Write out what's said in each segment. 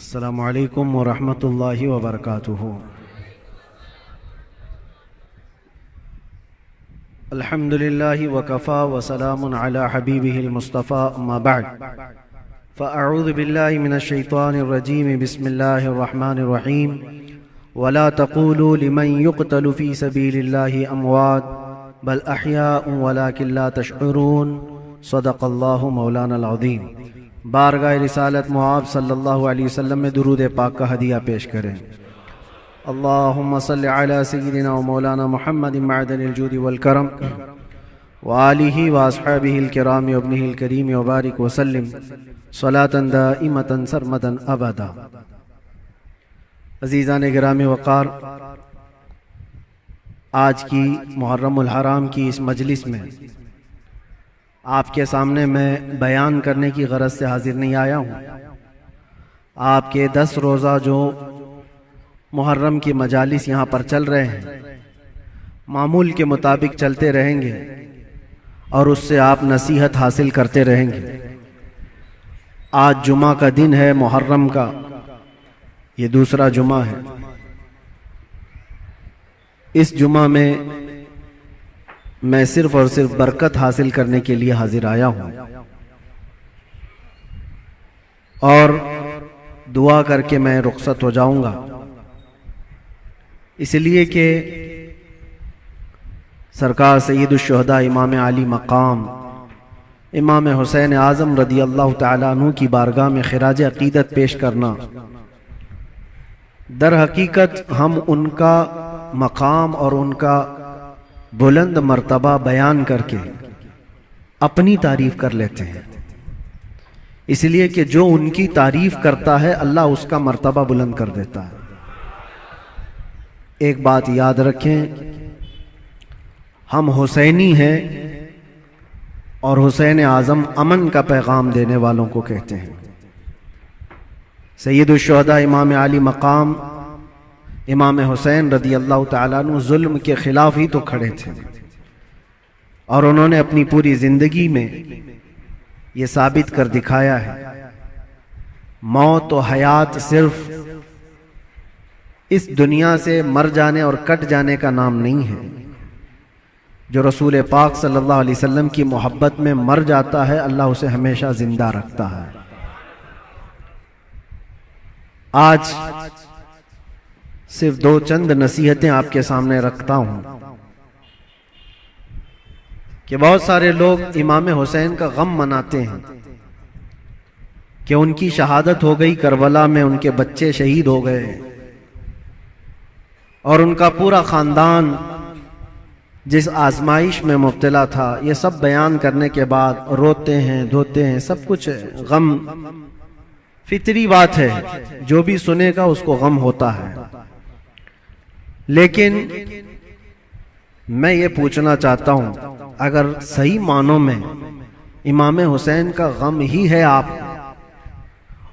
अस्सलामु अलैकुम वरहमतुल्लाहि वबरकातुहू। अल्हम्दुलिल्लाहि वकफ़ा वसलामुन अला हबीबिहिल मुस्तफ़ा अम्मा बअद फ़अऊज़ु बिल्लाहि मिनश शैतानिर रजीम बिस्मिल्लाहिर रहमानिर रहीम वला तक़ूलू लिमन युक़तलु फ़ी सबीलिल्लाहि अमवात बल अहयाउन वलाकिन ला तशऊरून सदक़ल्लाहु मौलानाल अज़ीम। बारगाह रिसालत मुआब सल्लल्लाहु अलैहि वसल्लम में दुरूद पाक का हदिया पेश करें। अल्लाहुम्मा सल्लि अला सय्यिदिना व मौलाना मुहम्मदिन मअदनिल जूदि वल करम व आलिहि व अस्हाबिहिल किराम व इब्निहिल करीम व बारिक व सल्लिम सलातन दाइमतन सरमदन अबदा। अज़ीज़ान गिरामी वक़ार, आज की मुहर्रमुल हराम की इस मजलिस में आपके सामने मैं बयान करने की गरज से हाजिर नहीं आया हूँ। आपके 10 रोज़ा जो मुहर्रम की मजालिस यहाँ पर चल रहे हैं, मामूल के मुताबिक चलते रहेंगे और उससे आप नसीहत हासिल करते रहेंगे। आज जुमा का दिन है, मुहर्रम का ये दूसरा जुमा है। इस जुमा में मैं सिर्फ और सिर्फ बरकत हासिल करने के लिए हाजिर आया हूँ और दुआ करके मैं रुखसत हो जाऊंगा, इसलिए कि सरकार सय्यदुश शुहदा इमाम आली मकाम इमाम हुसैन आज़म रदी अल्लाह तआला अन्हु की बारगाह में खिराज अकीदत पेश करना, दर हकीकत हम उनका मकाम और उनका बुलंद मर्तबा बयान करके अपनी तारीफ कर लेते हैं, इसलिए कि जो उनकी तारीफ करता है अल्लाह उसका मर्तबा बुलंद कर देता है। एक बात याद रखें, हम हुसैनी हैं और हुसैन आज़म अमन का पैगाम देने वालों को कहते हैं। सय्यदुश शुहदा इमाम आली मकाम इमाम हुसैन रदी अल्लाह तआला अन्हु जुल्म के खिलाफ ही तो खड़े थे और उन्होंने अपनी पूरी जिंदगी में ये साबित कर दिखाया है, मौत और हयात सिर्फ इस दुनिया से मर जाने और कट जाने का नाम नहीं है। जो रसूल पाक सल्लल्लाहु अलैहि वसल्लम की मोहब्बत में मर जाता है, अल्लाह उसे हमेशा जिंदा रखता है। आज सिर्फ 2 चंद नसीहतें आपके सामने रखता हूं कि बहुत सारे लोग इमाम हुसैन का गम मनाते हैं कि उनकी शहादत हो गई, करबला में उनके बच्चे शहीद हो गए और उनका पूरा खानदान जिस आजमाइश में मुब्तला था, ये सब बयान करने के बाद रोते हैं, धोते हैं, सब कुछ गम फितरी बात है, जो भी सुनेगा उसको गम होता है। लेकिन मैं ये पूछना चाहता हूं, अगर सही मानों में इमाम हुसैन का गम ही है आप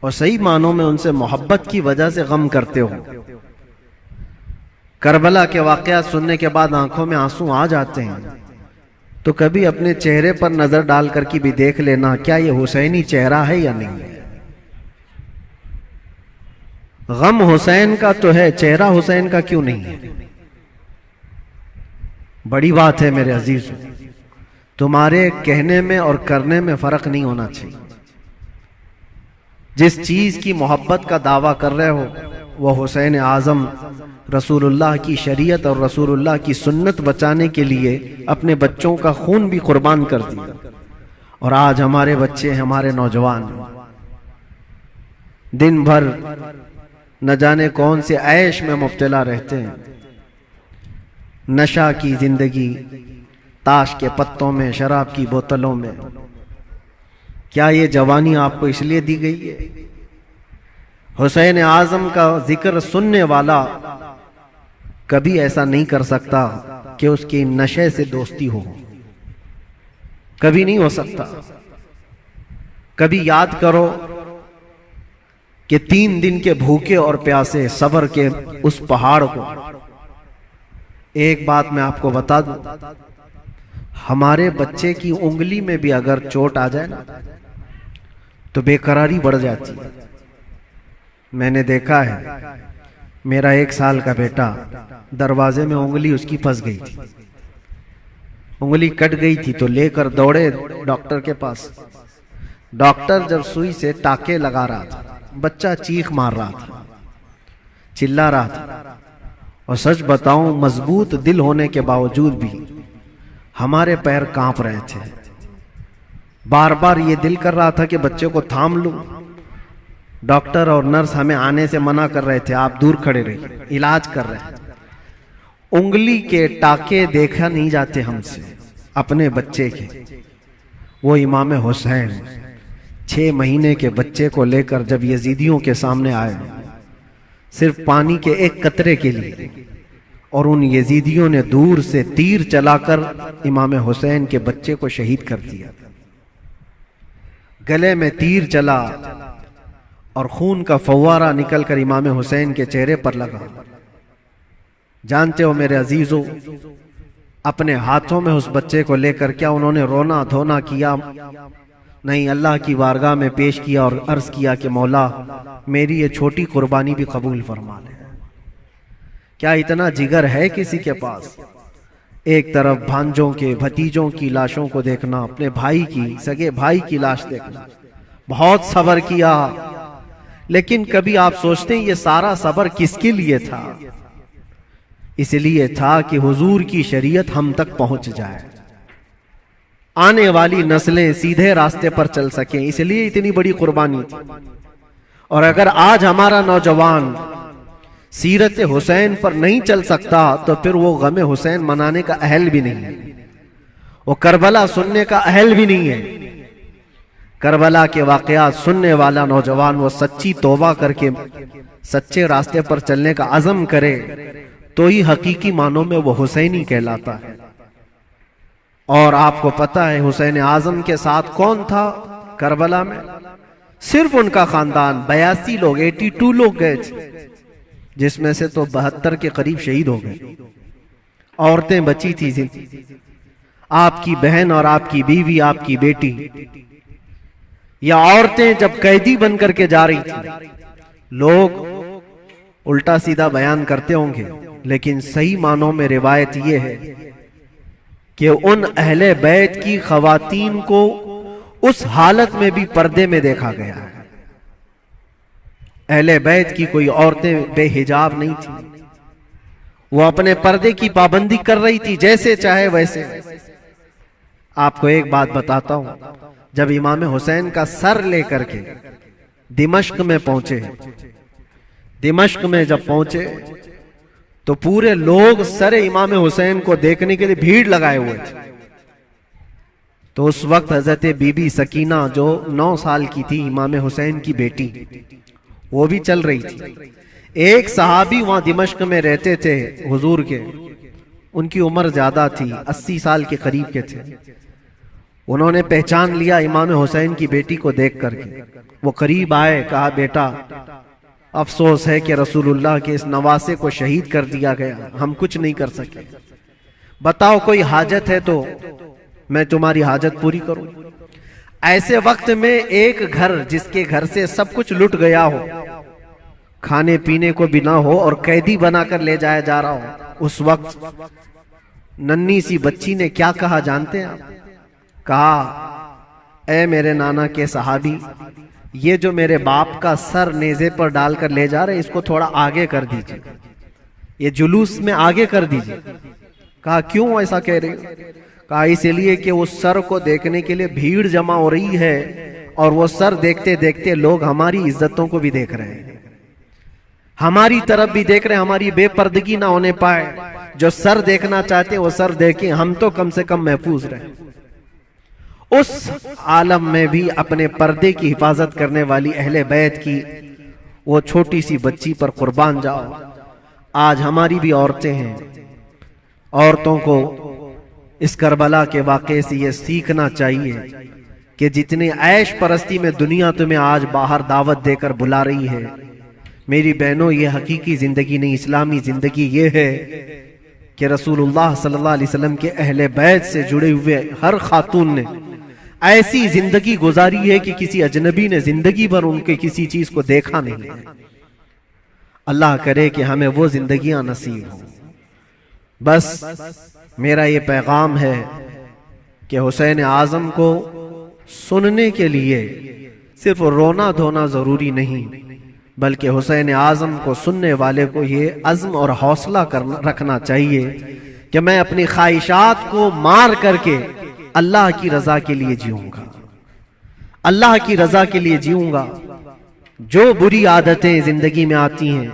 और सही मानों में उनसे मोहब्बत की वजह से गम करते हो, करबला के वाकयात सुनने के बाद आंखों में आंसू आ जाते हैं, तो कभी अपने चेहरे पर नजर डाल करके भी देख लेना, क्या ये हुसैनी चेहरा है या नहीं। गम हुसैन का तो है, चेहरा हुसैन का क्यों नहीं है। बड़ी बात है मेरे अजीज, तुम्हारे कहने में और करने में फर्क नहीं होना चाहिए। जिस चीज की मोहब्बत का दावा कर रहे हो वह हुसैन आजम रसूलुल्लाह की शरीयत और रसूलुल्लाह की सुन्नत बचाने के लिए अपने बच्चों का खून भी कुर्बान कर दिया, और आज हमारे बच्चे, हमारे नौजवान दिन भर न जाने कौन से ऐश में मुब्तला रहते हैं, नशा की जिंदगी, ताश के पत्तों में, शराब की बोतलों में। क्या ये जवानी आपको इसलिए दी गई है? हुसैन आजम का जिक्र सुनने वाला कभी ऐसा नहीं कर सकता कि उसकी नशे से दोस्ती हो, कभी नहीं हो सकता। कभी याद करो कि 3 दिन के भूखे और प्यासे सब्र के उस पहाड़ को। एक बात मैं आपको बता दूं, हमारे बच्चे की उंगली में भी अगर चोट आ जाए ना तो बेकरारी बढ़ जाती है। मैंने देखा है, मेरा 1 साल का बेटा दरवाजे में उंगली उसकी फंस गई थी, उंगली कट गई थी, तो लेकर दौड़े डॉक्टर के पास। डॉक्टर जब सुई से टाके लगा रहा था, बच्चा चीख मार रहा था, चिल्ला रहा था। और सच बताऊं, मजबूत दिल होने के बावजूद भी हमारे पैर कांप रहे थे। बार बार ये दिल कर रहा था कि बच्चे को थाम लूं। डॉक्टर और नर्स हमें आने से मना कर रहे थे, आप दूर खड़े रहिए, इलाज कर रहे हैं। उंगली के टाके देखा नहीं जाते हमसे अपने बच्चे के। वो इमाम हुसैन 6 महीने के बच्चे को लेकर जब यजीदियों के सामने आए, सिर्फ पानी के एक कतरे के लिए, और उन यजीदियों ने दूर से तीर चलाकर इमाम हुसैन के बच्चे को शहीद कर दिया। गले में तीर चला और खून का फव्वारा निकलकर इमाम हुसैन के चेहरे पर लगा। जानते हो मेरे अजीजों, अपने हाथों में उस बच्चे को लेकर क्या उन्होंने रोना धोना किया? नहीं, अल्लाह की बारगाह में पेश किया और अर्ज किया कि मौला मेरी ये छोटी कुर्बानी भी कबूल फरमा ले। क्या इतना जिगर है किसी के पास? एक तरफ भांजों के भतीजों की लाशों को देखना, अपने भाई की, सगे भाई की लाश देखना, बहुत सब्र किया। लेकिन कभी आप सोचते हैं ये सारा सब्र किसके लिए था? इसलिए था कि हुजूर की शरीयत हम तक पहुंच जाए, आने वाली नस्लें सीधे रास्ते पर चल सकें, इसलिए इतनी बड़ी कुर्बानी थी। और अगर आज हमारा नौजवान सीरत हुसैन पर नहीं चल सकता तो फिर वो गम हुसैन मनाने का अहल भी नहीं है, वो करबला सुनने का अहल भी नहीं है। करबला के वाकयात सुनने वाला नौजवान वो सच्ची तौबा करके सच्चे रास्ते पर चलने का अज़म करे तो ही हकीकी मानों में वो हुसैनी कहलाता है। और आपको पता है हुसैन आजम के साथ कौन था करबला में? सिर्फ उनका खानदान। 82 लोग, 82 लोग गए थे, जिसमें से तो 72 के करीब शहीद हो गए। औरतें बची थी, आपकी बहन और आपकी बीवी, आपकी बेटी, या औरतें जब कैदी बन करके जा रही थी। लोग उल्टा सीधा बयान करते होंगे, लेकिन सही मानों में रिवायत यह है कि उन अहले बैत की खवातीन को उस हालत में भी पर्दे में देखा गया है। अहले बैत की कोई औरतें बेहिजाब नहीं थी, वो अपने पर्दे की पाबंदी कर रही थी, जैसे चाहे वैसे। आपको एक बात बताता हूं, जब इमाम हुसैन का सर लेकर के दिमश्क में पहुंचे, दिमश्क में जब पहुंचे तो पूरे लोग सर इमाम हुसैन को देखने के लिए भीड़ लगाए हुए थे। तो उस वक्त हजरत बीबी सकीना जो 9 साल की थी, इमाम हुसैन की बेटी, वो भी चल रही थी। एक सहाबी वहां दिमश्क में रहते थे हुजूर के, उनकी उम्र ज्यादा थी, 80 साल के करीब के थे। उन्होंने पहचान लिया इमाम हुसैन की बेटी को देख करके। वो करीब आए, कहा बेटा अफसोस है कि रसूलुल्लाह के इस नवासे को शहीद कर दिया गया, हम कुछ नहीं कर सके। बताओ कोई हाजत है तो मैं तुम्हारी हाजत पूरी करूं। ऐसे वक्त में एक घर, जिसके घर से सब कुछ लुट गया हो, खाने पीने को भी ना हो और कैदी बनाकर ले जाया जा रहा हो, उस वक्त नन्ही सी बच्ची ने क्या कहा जानते हैं आप? कहा, ऐ मेरे नाना के सहाबी, ये जो मेरे बाप का सर नेज़े पर डालकर ले जा रहे, इसको थोड़ा आगे कर दीजिए, ये जुलूस में आगे कर दीजिए। कहा क्यों ऐसा कह रहे हो? कहा इसलिए कि उस सर को देखने के लिए भीड़ जमा हो रही है, और वो सर देखते देखते लोग हमारी इज्जतों को भी देख रहे हैं, हमारी तरफ भी देख रहे हैं, हमारी बेपर्दगी ना होने पाए। जो सर देखना चाहते वो सर देखें, हम तो कम से कम महफूज रहे। उस आलम में भी अपने पर्दे की हिफाजत करने वाली अहले बैत की वो छोटी सी बच्ची पर कुर्बान जाओ। आज हमारी भी औरतें हैं, औरतों को इस करबला के वाक़े से ये सीखना चाहिए कि जितने ऐश परस्ती में दुनिया तुम्हें आज बाहर दावत देकर बुला रही है, मेरी बहनों, ये हकीकी जिंदगी नहीं, इस्लामी जिंदगी ये है कि रसूलुल्लाह सल्लल्लाहु अलैहि वसल्लम के अहले बैत से जुड़े हुए हर खातून ने ऐसी जिंदगी गुजारी है कि किसी अजनबी ने जिंदगी भर उनके किसी चीज को देखा नहीं है। अल्लाह करे कि हमें वो जिंदगियां नसीब हो। बस मेरा ये पैगाम है कि हुसैन आज़म को सुनने के लिए सिर्फ रोना धोना जरूरी नहीं, बल्कि हुसैन आज़म को सुनने वाले को ये अज़्म और हौसला रखना चाहिए कि मैं अपनी ख्वाहिशात को मार करके अल्लाह की रजा के लिए जीऊंगा, अल्लाह की रजा के लिए जीऊंगा। जो बुरी आदतें जिंदगी में आती हैं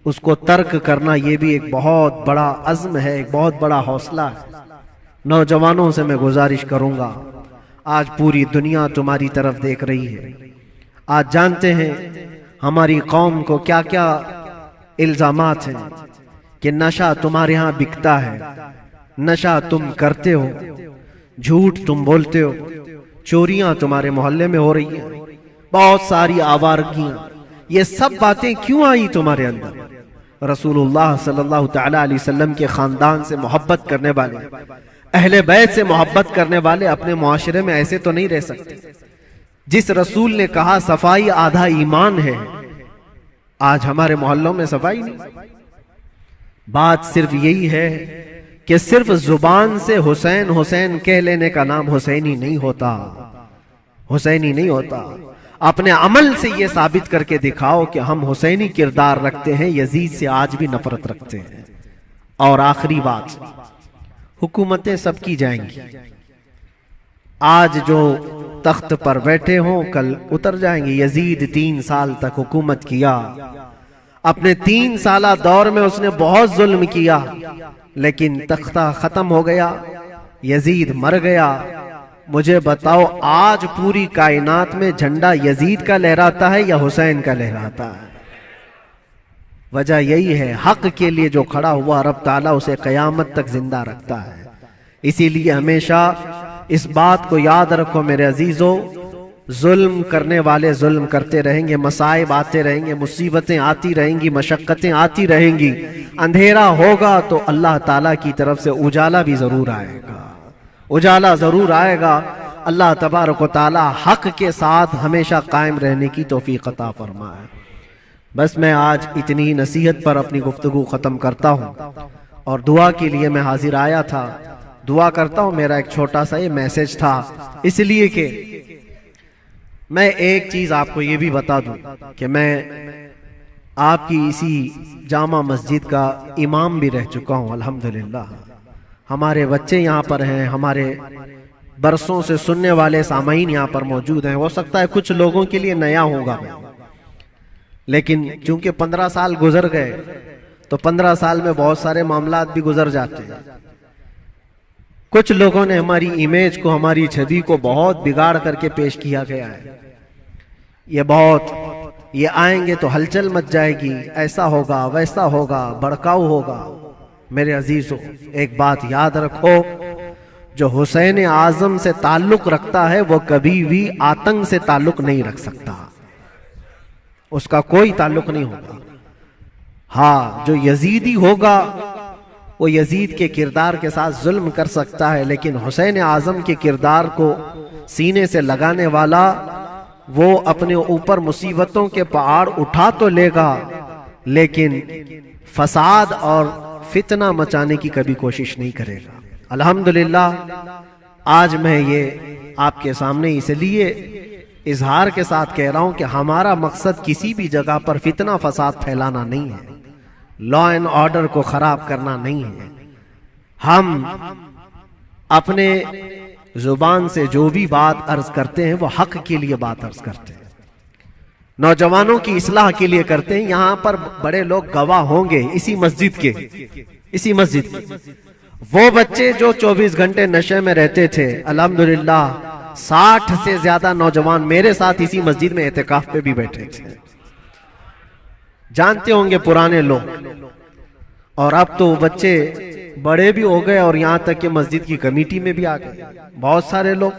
उसको तर्क करना ये भी एक बहुत बड़ा अज़्म है, एक बहुत बड़ा हौसला है। नौजवानों से मैं गुजारिश करूंगा, आज पूरी दुनिया तुम्हारी तरफ देख रही है। आज जानते हैं हमारी कौम को क्या क्या इल्जामात हैं कि नशा तुम्हारे यहाँ बिकता है, नशा तुम करते हो, झूठ तुम बोलते हो, चोरियां तुम्हारे मोहल्ले में हो रही हैं, बहुत सारी आवारगियां। ये सब बातें क्यों आई तुम्हारे अंदर? रसूलुल्लाह सल्लल्लाहु तआला अलैहि वसल्लम के खानदान से मोहब्बत करने वाले, अहले बैत से मोहब्बत करने वाले अपने मुआशरे में ऐसे तो नहीं रह सकते। जिस रसूल ने कहा सफाई आधा ईमान है, आज हमारे मोहल्लों में सफाई नहीं। बात सिर्फ यही है कि सिर्फ जुबान से हुसैन हुसैन कह लेने का नाम हुसैनी नहीं होता, हुसैनी नहीं होता। अपने अमल से यह साबित करके दिखाओ कि हम हुसैनी किरदार रखते हैं, यजीद से आज भी नफरत रखते हैं। और आखिरी बात, हुकूमतें सबकी जाएंगी। आज जो तख्त पर बैठे हों कल उतर जाएंगे। यजीद 3 साल तक हुकूमत किया, अपने 3 साला दौर में उसने बहुत जुल्म किया, लेकिन तख्ता खत्म हो गया, यजीद मर गया। मुझे बताओ आज पूरी कायनात में झंडा यजीद का लहराता है या हुसैन का लहराता है? वजह यही है, हक के लिए जो खड़ा हुआ रब ताला उसे कयामत तक जिंदा रखता है। इसीलिए हमेशा इस बात को याद रखो मेरे अजीजों, जुल्म करने वाले जुल्म करते रहेंगे, मसाइब आते रहेंगे, मुसीबतें आती रहेंगी, मशक्कतें आती रहेंगी। अंधेरा होगा तो अल्लाह ताला की तरफ से उजाला भी जरूर आएगा, उजाला जरूर आएगा। अल्लाह तबारक व तआला हक के साथ हमेशा कायम रहने की तौफीक अता फरमाए। बस मैं आज इतनी नसीहत पर अपनी गुफ्तगू खत्म करता हूँ और दुआ के लिए मैं हाजिर आया था। दुआ करता हूँ, मेरा एक छोटा सा ये मैसेज था, इसलिए कि मैं एक चीज आपको ये भी बता दूं कि मैं आपकी इसी जामा मस्जिद का इमाम भी रह चुका हूँ अल्हम्दुलिल्लाह। हमारे बच्चे यहाँ पर हैं, हमारे बरसों से सुनने वाले सामाईन यहाँ पर मौजूद हैं। हो सकता है कुछ लोगों के लिए नया होगा, लेकिन चूंकि 15 साल गुजर गए तो 15 साल में बहुत सारे मामलात भी गुजर जाते हैं। कुछ लोगों ने हमारी इमेज को, हमारी छवि को बहुत बिगाड़ करके पेश किया गया है। ये आएंगे तो हलचल मच जाएगी, ऐसा होगा वैसा होगा, भड़काऊ होगा। मेरे अजीजों, एक बात याद रखो, जो हुसैन आजम से ताल्लुक रखता है वो कभी भी आतंक से ताल्लुक नहीं रख सकता, उसका कोई ताल्लुक नहीं होगा। हाँ, जो यजीदी होगा वो यजीद के किरदार के साथ जुल्म कर सकता है, लेकिन हुसैन आजम के किरदार को सीने से लगाने वाला वो अपने ऊपर मुसीबतों के पहाड़ उठा तो लेगा, लेकिन फसाद और फितना मचाने की कभी कोशिश नहीं करेगा। अल्हम्दुलिल्लाह आज मैं ये आपके सामने इसलिए इजहार के साथ कह रहा हूं कि हमारा मकसद किसी भी जगह पर फितना फसाद फैलाना नहीं है, लॉ एंड ऑर्डर को खराब करना नहीं है। हम अपने जुबान से जो भी बात अर्ज करते हैं वो हक के लिए बात अर्ज करते हैं, नौजवानों की इस्लाह के लिए करते हैं। यहां पर बड़े लोग गवाह होंगे, इसी मस्जिद के वो बच्चे जो 24 घंटे नशे में रहते थे, अल्हम्दुलिल्लाह 60 से ज्यादा नौजवान मेरे साथ इसी मस्जिद में एहतिकाफ पे भी बैठे थे। जानते होंगे पुराने लोग, और अब तो बच्चे बड़े भी हो गए और यहां तक कि मस्जिद की कमेटी में भी आ गए। बहुत सारे लोग,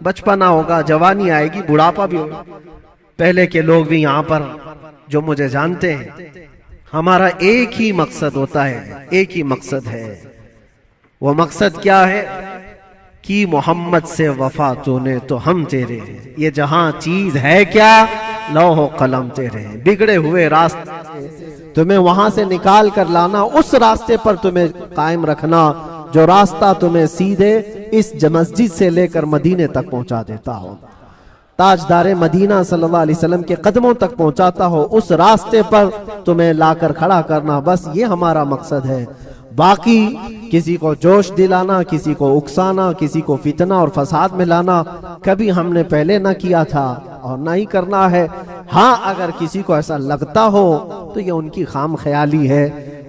बचपना होगा, जवानी आएगी, बुढ़ापा भी होगा। पहले के लोग भी यहां पर जो मुझे जानते हैं, हमारा एक ही मकसद होता है, एक ही मकसद है। वो मकसद क्या है कि मोहम्मद से वफा तूने तो हम तेरे हैं, ये जहां चीज है क्या, लौह कलम तेरे हैं। बिगड़े हुए रास्ते तुम्हें वहां से निकाल कर लाना, उस रास्ते पर तुम्हें कायम रखना जो रास्ता तुम्हें सीधे इस मस्जिद से लेकर मदीने तक पहुंचा देता हो, ताजदारे मदीना सल्लल्लाहु अलैहि वसल्लम के कदमों तक पहुंचाता हो, उस रास्ते पर तुम्हें लाकर खड़ा करना, बस ये हमारा मकसद है। बाकी किसी को जोश दिलाना, किसी को उकसाना, किसी को फितना और फसाद में लाना कभी हमने पहले ना किया था और ना ही करना है। हाँ, अगर किसी को ऐसा लगता हो तो ये उनकी खाम ख्याली है।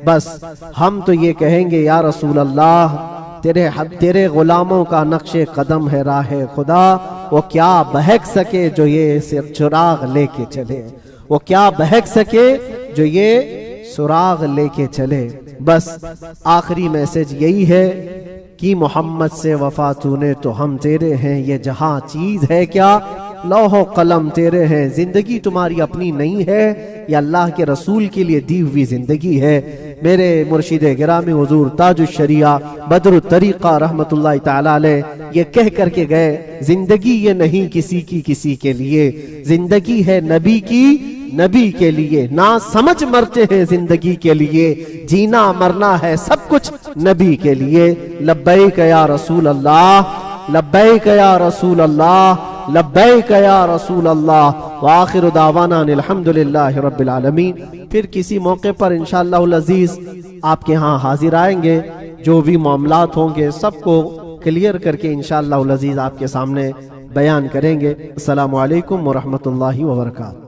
बस हम तो ये कहेंगे, या रसूल अल्लाह, तेरे गुलामों का नक्शे कदम है राह खुदा, वो क्या बहक सके जो ये सुराग लेके चले, वो क्या बहक सके जो ये सुराग लेके चले। बस आखिरी मैसेज यही है कि मोहम्मद से वफा तूने तो हम तेरे हैं, ये जहां चीज है क्या लौह कलम तेरे हैं, जिंदगी तुम्हारी अपनी नहीं है, ये अल्लाह के रसूल के लिए दी हुई जिंदगी है। मेरे मुर्शिद गिरामी हुजूर ताजुश शरिया बदरुत तरीका रहमतुल्लाह तआला अलैह ये कह करके गए, जिंदगी ये नहीं किसी की किसी के लिए, जिंदगी है नबी की नबी के लिए, ना समझ मरते हैं जिंदगी के लिए, जीना मरना है सब कुछ नबी के लिए। लब्बैक या रसूल अल्लाह, लब्बैक या रसूल अल्लाह, लब्बैक या रसूल अल्लाह। व आखिरु दावाना अल्हम्दुलिल्लाहि रब्बिल आलमीन। फिर किसी मौके पर इंशाअल्लाहुल अजीज आपके यहाँ हाजिर आएंगे, जो भी मामलात होंगे सबको क्लियर करके इंशाअल्लाहुल अजीज आपके सामने बयान करेंगे। अस्सलामु अलैकुम व रहमतुल्लाहि व बरकातहू।